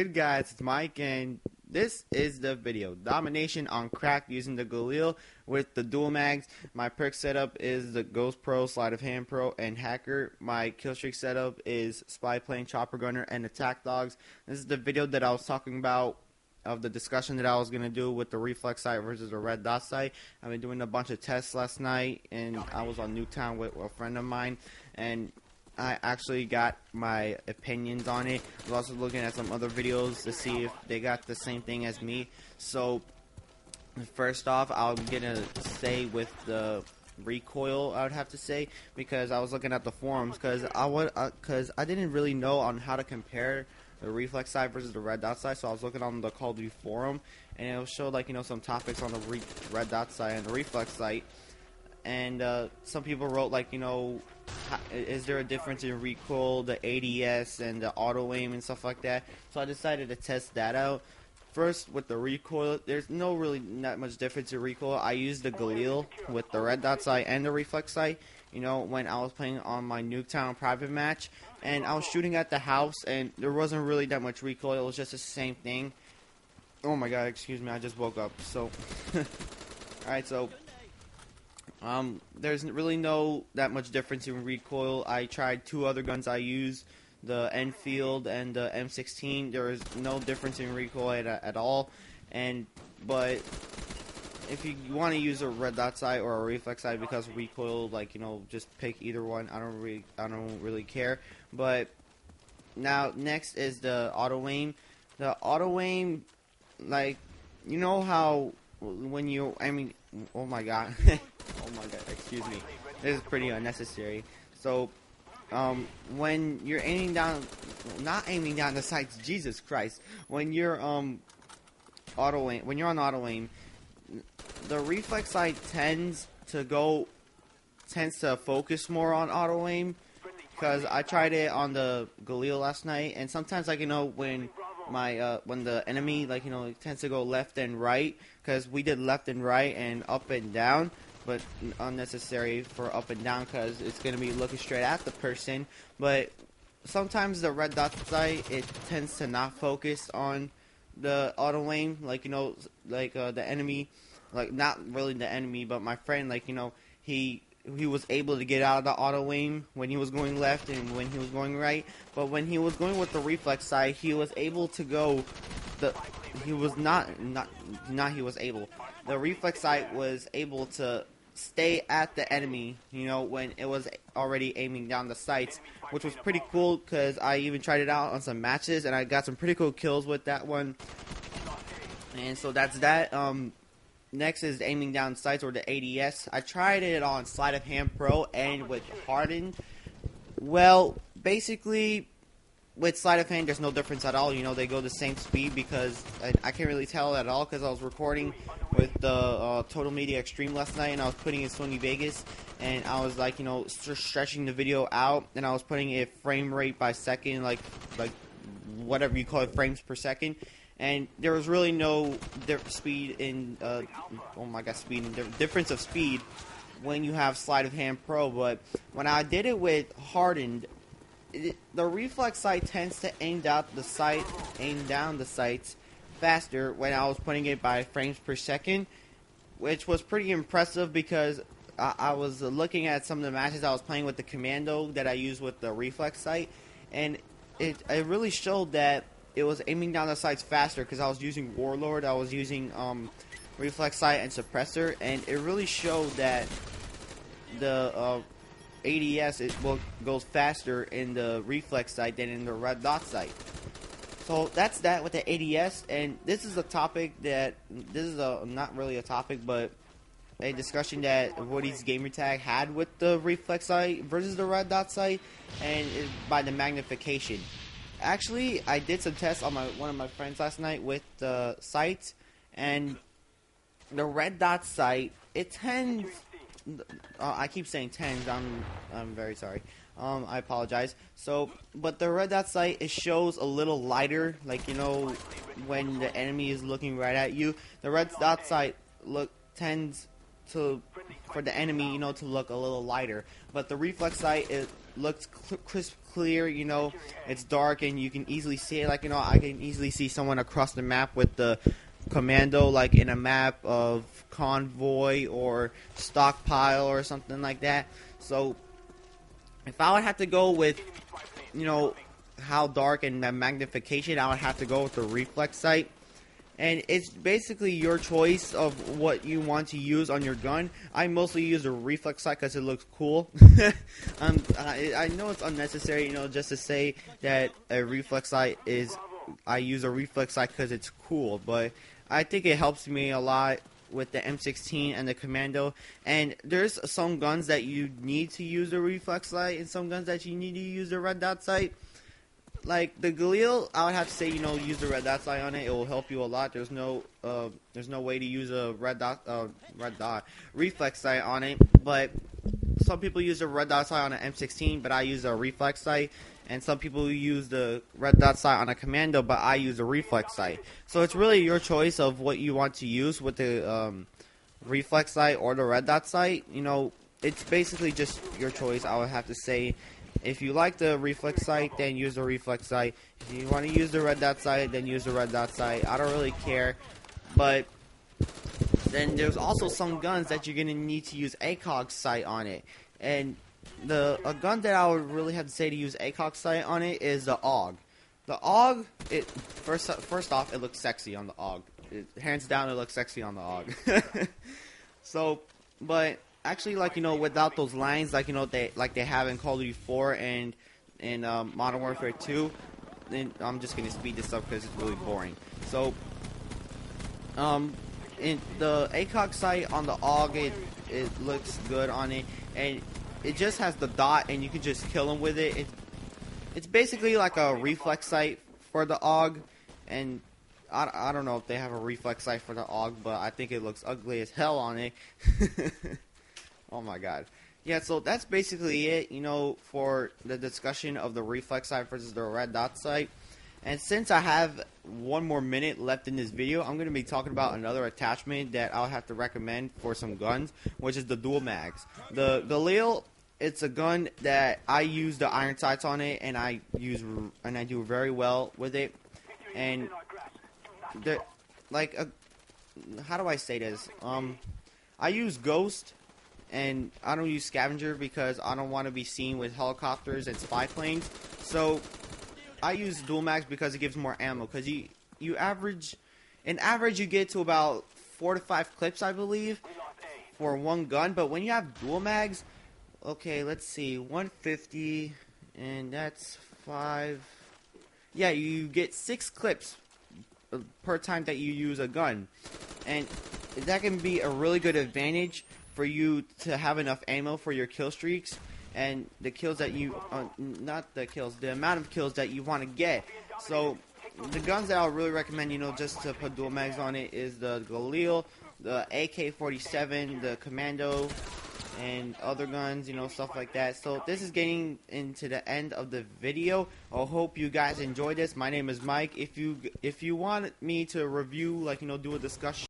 good, guys? It's Mike, and this is the video. Domination on crack using the Galil with the dual mags. My perk setup is the Ghost Pro, Sleight of Hand Pro, and Hacker. My killstreak setup is Spy Plane, Chopper Gunner, and Attack Dogs. This is the video that I was talking about of the discussion that I was going to do with the reflex sight versus the red dot sight. I've been doing a bunch of tests last night, and I was on Newtown with a friend of mine, and I actually got my opinions on it. I was also looking at some other videos to see if they got the same thing as me. So first off, I'm gonna stay with the recoil, I would have to say, because I was looking at the forums, because I didn't really know on how to compare the reflex sight versus the red dot sight. So I was looking on the Call of Duty forum, and it showed, like, some topics on the red dot sight and the reflex sight. And some people wrote, like, is there a difference in recoil, the ADS, and the auto aim and stuff like that? So I decided to test that out. First, with the recoil, there's not much difference in recoil. I used the Galil with the red dot sight and the reflex sight, when I was playing on my Nuketown private match. And I was shooting at the house, and there wasn't really that much recoil. It was just the same thing. Oh my god, excuse me, I just woke up. So, alright, so there's really that much difference in recoil. I tried two other guns I use, the Enfield and the M16. There is no difference in recoil at all. But if you want to use a red dot sight or a reflex sight because of recoil, just pick either one. I don't really care. But now next is the auto aim. The auto aim, how when you, oh my god. Oh my god, excuse me. This is pretty unnecessary. So, when you're aiming down, not aiming down the sights, Jesus Christ. When you're on auto aim, the reflex sight tends to focus more on auto aim, because I tried it on the Galil last night, and sometimes, when the enemy, tends to go left and right, because we did left and right and up and down, but unnecessary for up and down because it's going to be looking straight at the person. But sometimes the red dot sight, it tends to not focus on the auto aim, the enemy, not really the enemy, but my friend, he was able to get out of the auto aim when he was going left and when he was going right. But when he was going with the reflex sight, he was able to go the reflex sight was able to stay at the enemy, when it was already aiming down the sights, which was pretty cool because I even tried it out on some matches and I got some pretty cool kills with that one. And so that's that. Next is aiming down sights, or the ADS. I tried it on Sleight of Hand Pro and with Hardened. Well, basically, with Sleight of Hand, there's no difference at all. They go the same speed, because I can't really tell at all because I was recording with the Total Media Extreme last night, and I was putting in Sony Vegas, and I was stretching the video out, and I was putting it frame rate by second, like whatever you call it, frames per second. And there was really no difference of speed when you have Sleight of Hand Pro. But when I did it with Hardened, the reflex sight tends to aim down the sights faster when I was putting it by frames per second, which was pretty impressive because I was looking at some of the matches I was playing with the Commando that I used with the reflex sight, and it really showed that it was aiming down the sights faster because I was using Warlord, I was using reflex sight and suppressor, and it really showed that the ADS goes faster in the reflex sight than in the red dot sight. So that's that with the ADS, and this is not really a topic, but a discussion that Woody's Gamertag had with the reflex sight versus the red dot sight, and by the magnification. Actually, I did some tests on one of my friends last night with the sights, and the red dot sight, it tends. I keep saying tens. I'm very sorry. I apologize. So, but the red dot sight, it shows a little lighter, when the enemy is looking right at you. The red dot sight tends to for the enemy, to look a little lighter. But the reflex sight, it looks crisp, clear. It's dark and you can easily see it. I can easily see someone across the map with the commando, like in a map of convoy or stockpile or something like that. So if I would have to go with, how dark and the magnification, I would have to go with the reflex sight. And it's basically your choice of what you want to use on your gun. I mostly use a reflex sight because it looks cool. I know it's unnecessary, just to say that a reflex sight is, I use a reflex sight because it's cool. But I think it helps me a lot with the M16 and the commando. And there's some guns that you need to use the reflex sight, and some guns that you need to use the red dot sight. Like the Galil, I would have to say, use the red dot sight on it. It will help you a lot. There's no way to use a red dot reflex sight on it. But some people use the red dot sight on an M16, but I use a reflex sight. And some people use the red dot sight on a commando, but I use a reflex sight. So it's really your choice of what you want to use with the reflex sight or the red dot sight. It's basically just your choice, I would have to say. If you like the reflex sight, then use the reflex sight. If you want to use the red dot sight, then use the red dot sight. I don't really care. But then there's also some guns that you're going to need to use ACOG sight on it. And a gun that I would really have to say to use ACOG sight on it is the AUG. The AUG, first off, it looks sexy on the AUG. Hands down, it looks sexy on the AUG. So, but actually, without those lines, they have in Call of Duty 4 and in Modern Warfare 2, then I'm just gonna speed this up because it's really boring. So, in the ACOG sight on the AUG, it looks good on it, and it just has the dot, and you can just kill them with it. It's basically like a reflex sight for the AUG, and I don't know if they have a reflex sight for the AUG, but I think it looks ugly as hell on it. Oh my god. Yeah, so that's basically it, for the discussion of the reflex sight versus the red dot sight. And since I have one more minute left in this video, I'm going to be talking about another attachment that I'll have to recommend for some guns, which is the dual mags. The Galil, it's a gun that I use the iron sights on it, and I do very well with it. And how do I say this? I use Ghost, and I don't use Scavenger because I don't want to be seen with helicopters and spy planes. So I use dual mags because it gives more ammo. Because you average you get to about 4 to 5 clips, I believe, for one gun. But when you have dual mags, okay, let's see, 150, and that's 5. Yeah, you get 6 clips per time that you use a gun, and that can be a really good advantage for you to have enough ammo for your kill streaks and the kills that you the amount of kills that you want to get. So the guns that I would really recommend, just to put dual mags on it, is the Galil, the AK-47, the Commando, and other guns, stuff like that. So this is getting into the end of the video. I hope you guys enjoyed this. My name is Mike. If you want me to review, do a discussion